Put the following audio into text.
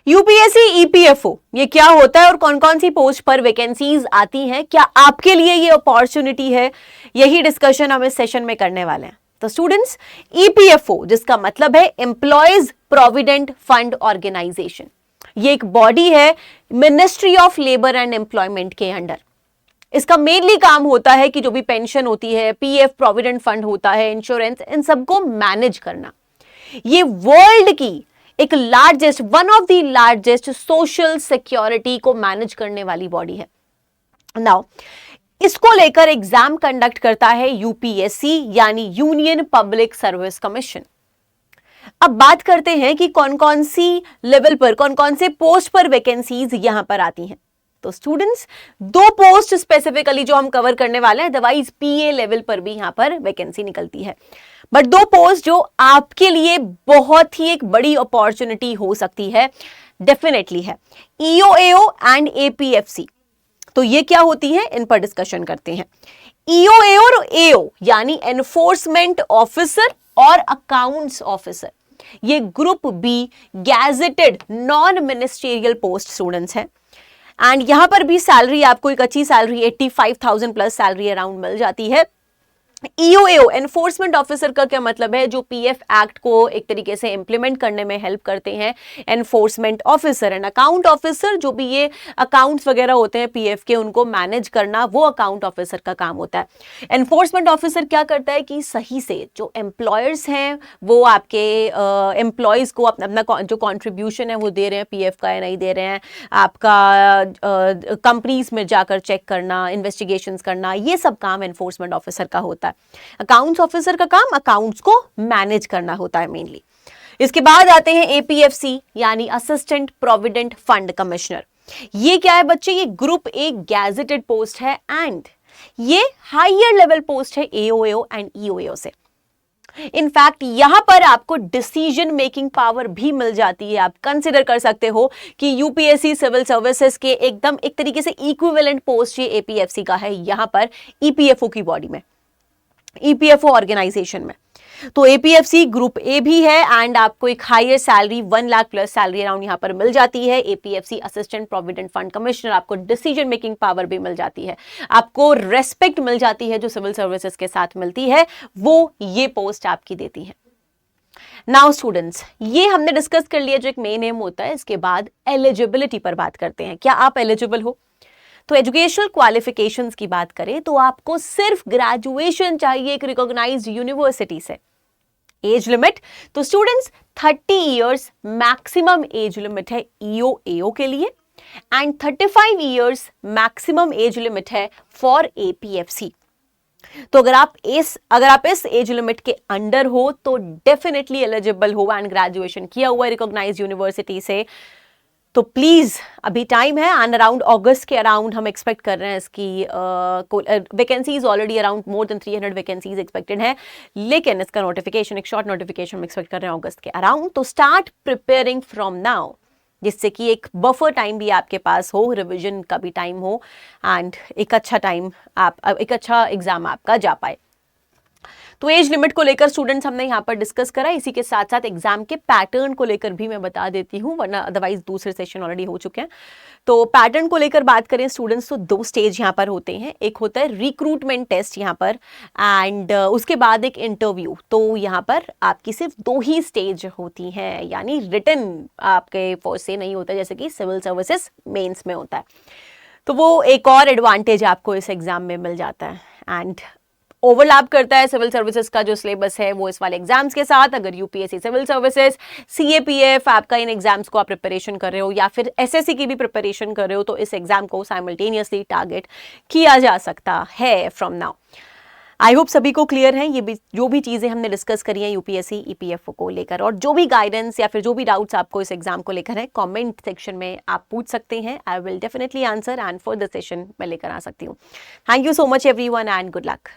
UPSC EPFO ये क्या होता है और कौन कौन सी पोस्ट पर वैकेंसीज आती हैं, क्या आपके लिए ये अपॉर्चुनिटी है, यही डिस्कशन हम इस सेशन में करने वाले हैं। तो स्टूडेंट्स, ईपीएफओ जिसका मतलब है एम्प्लॉयज प्रोविडेंट फंड ऑर्गेनाइजेशन, ये एक बॉडी है ministry of labour and employment के अंडर। इसका मेनली काम होता है कि जो भी पेंशन होती है, पीएफ प्रोविडेंट फंड होता है, इंश्योरेंस, इन सबको मैनेज करना। ये वर्ल्ड की एक largest, one of the largest social security को मैनेज करने वाली बॉडी है। नाउ इसको लेकर एग्जाम कंडक्ट करता है यूपीएससी यानी यूनियन पब्लिक सर्विस कमीशन। अब बात करते हैं कि कौन कौन सी लेवल पर, कौन कौन से पोस्ट पर वैकेंसीज यहां पर आती हैं। तो स्टूडेंट्स, दो पोस्ट स्पेसिफिकली जो हम कवर करने वाले हैं, अदरवाइज पीए लेवल पर भी यहां पर वैकेंसी निकलती है, बट दो पोस्ट जो आपके लिए बहुत ही एक बड़ी अपॉर्चुनिटी हो सकती है, डेफिनेटली है ईओएओ एंड एपीएफसी। तो ये क्या होती है, इन पर डिस्कशन करते हैं। ईओएओ और एओ यानी एनफोर्समेंट ऑफिसर और अकाउंट्स ऑफिसर, ये group B gazetted non ministerial post students हैं। एंड यहां पर भी सैलरी आपको एक अच्छी सैलरी 85,000 प्लस सैलरी अराउंड मिल जाती है। ईओएओ एनफोर्समेंट ऑफिसर का क्या मतलब है, जो पीएफ एक्ट को एक तरीके से इंप्लीमेंट करने में हेल्प करते हैं, enforcement officer. And account officer, जो भी ये अकाउंट्स वगैरह होते हैं पीएफ के, उनको मैनेज करना वो अकाउंट ऑफिसर का काम होता है। एनफोर्समेंट ऑफिसर क्या करता है कि सही से जो एम्प्लॉयर्स हैं वो आपके एम्प्लॉयज को अपना जो कॉन्ट्रीब्यूशन है वो दे रहे हैं पीएफ का या नहीं दे रहे हैं, आपका कंपनीज में जाकर चेक करना, इन्वेस्टिगेशंस करना, ये सब काम एनफोर्समेंट ऑफिसर का होता है। अकाउंट्स ऑफिसर का काम अकाउंट्स को मैनेज करना होता है मेनली। इसके बाद आते हैं एपीएफसी यानी असिस्टेंट प्रोविडेंट फंड कमिश्नर। ये क्या है बच्चे, ये ग्रुप एक गैजेटेड पोस्ट है एंड ये हायर लेवल पोस्ट है एओएओ एंड ईओएओ से। इनफैक्ट यहां पर आपको डिसीजन मेकिंग पावर भी मिल जाती है। आप कंसिडर कर सकते हो कि यूपीएससी सिविल सर्विसेज के एकदम एक तरीके से इक्विवेलेंट पोस्ट ये एपीएफसी का है, यहां पर ईपीएफओ की बॉडी में, ईपीएफओ ऑर्गेनाइजेशन में। तो एपीएफसी ग्रुप ए भी है एंड आपको एक higher salary 1 lakh plus salary around यहां पर मिल जाती है। APFC assistant provident fund commissioner, आपको डिसीजन मेकिंग पावर भी मिल जाती है, आपको रेस्पेक्ट मिल जाती है जो सिविल सर्विसेज के साथ मिलती है, वो ये पोस्ट आपकी देती है। नाउ स्टूडेंट्स, ये हमने डिस्कस कर लिया जो एक मेन एम होता है। इसके बाद एलिजिबिलिटी पर बात करते हैं, क्या आप एलिजिबल हो। तो एजुकेशनल क्वालिफिकेशंस की बात करें तो आपको सिर्फ ग्रेजुएशन चाहिए एक रिकॉग्नाइज्ड यूनिवर्सिटी से। एज लिमिट, तो students 30 years maximum age limit है ईओएओ के लिए and 35 years maximum age limit है फॉर एपीएफसी। तो अगर आप इस एज लिमिट के अंडर हो तो डेफिनेटली एलिजिबल हो एंड ग्रेजुएशन किया हुआ रिकॉग्नाइज्ड यूनिवर्सिटी से, तो प्लीज अभी टाइम है एंड अराउंड अगस्त के अराउंड हम एक्सपेक्ट कर रहे हैं इसकी vacancies already around more than 300 vacancies expected है, लेकिन इसका नोटिफिकेशन, एक शॉर्ट नोटिफिकेशन हम एक्सपेक्ट कर रहे हैं अगस्त के अराउंड। तो स्टार्ट प्रिपेयरिंग फ्रॉम नाउ, जिससे कि एक बफर टाइम भी आपके पास हो, रिविजन का भी टाइम हो एंड एक अच्छा एग्जाम आपका जा पाए। तो एज लिमिट को लेकर स्टूडेंट्स हमने यहाँ पर डिस्कस करा। इसी के साथ साथ एग्जाम के पैटर्न को लेकर भी मैं बता देती हूँ, वरना अदरवाइज दूसरे सेशन ऑलरेडी हो चुके हैं। तो पैटर्न को लेकर बात करें स्टूडेंट्स, तो 2 स्टेज यहाँ पर होते हैं। एक होता है रिक्रूटमेंट टेस्ट यहाँ पर एंड उसके बाद एक इंटरव्यू। तो यहाँ पर आपकी सिर्फ 2 ही स्टेज होती हैं, यानी रिटन आपके फर्स्ट से नहीं होता जैसे कि सिविल सर्विसेज मेंस में होता है। तो वो एक और एडवांटेज आपको इस एग्जाम में मिल जाता है एंड ओवरलैप करता है सिविल सर्विसेज का जो सिलेबस है वो इस वाले एग्जाम्स के साथ। अगर यूपीएससी सिविल सर्विसेज, सीएपीएफ आपका इन एग्जाम्स को आप प्रिपरेशन कर रहे हो या फिर एसएससी की भी प्रिपरेशन कर रहे हो, तो इस एग्जाम को साइमल्टेनियसली टारगेट किया जा सकता है फ्रॉम नाउ। आई होप सभी को क्लियर है ये भी, जो भी चीजें हमने डिस्कस करी हैं यूपीएससी ईपीएफओ को लेकर, और जो भी गाइडेंस या फिर जो भी डाउट्स आपको इस एग्जाम को लेकर है कमेंट सेक्शन में आप पूछ सकते हैं। I will definitely answer and for the session मैं लेकर आ सकती हूँ। Thank you so much everyone and good luck.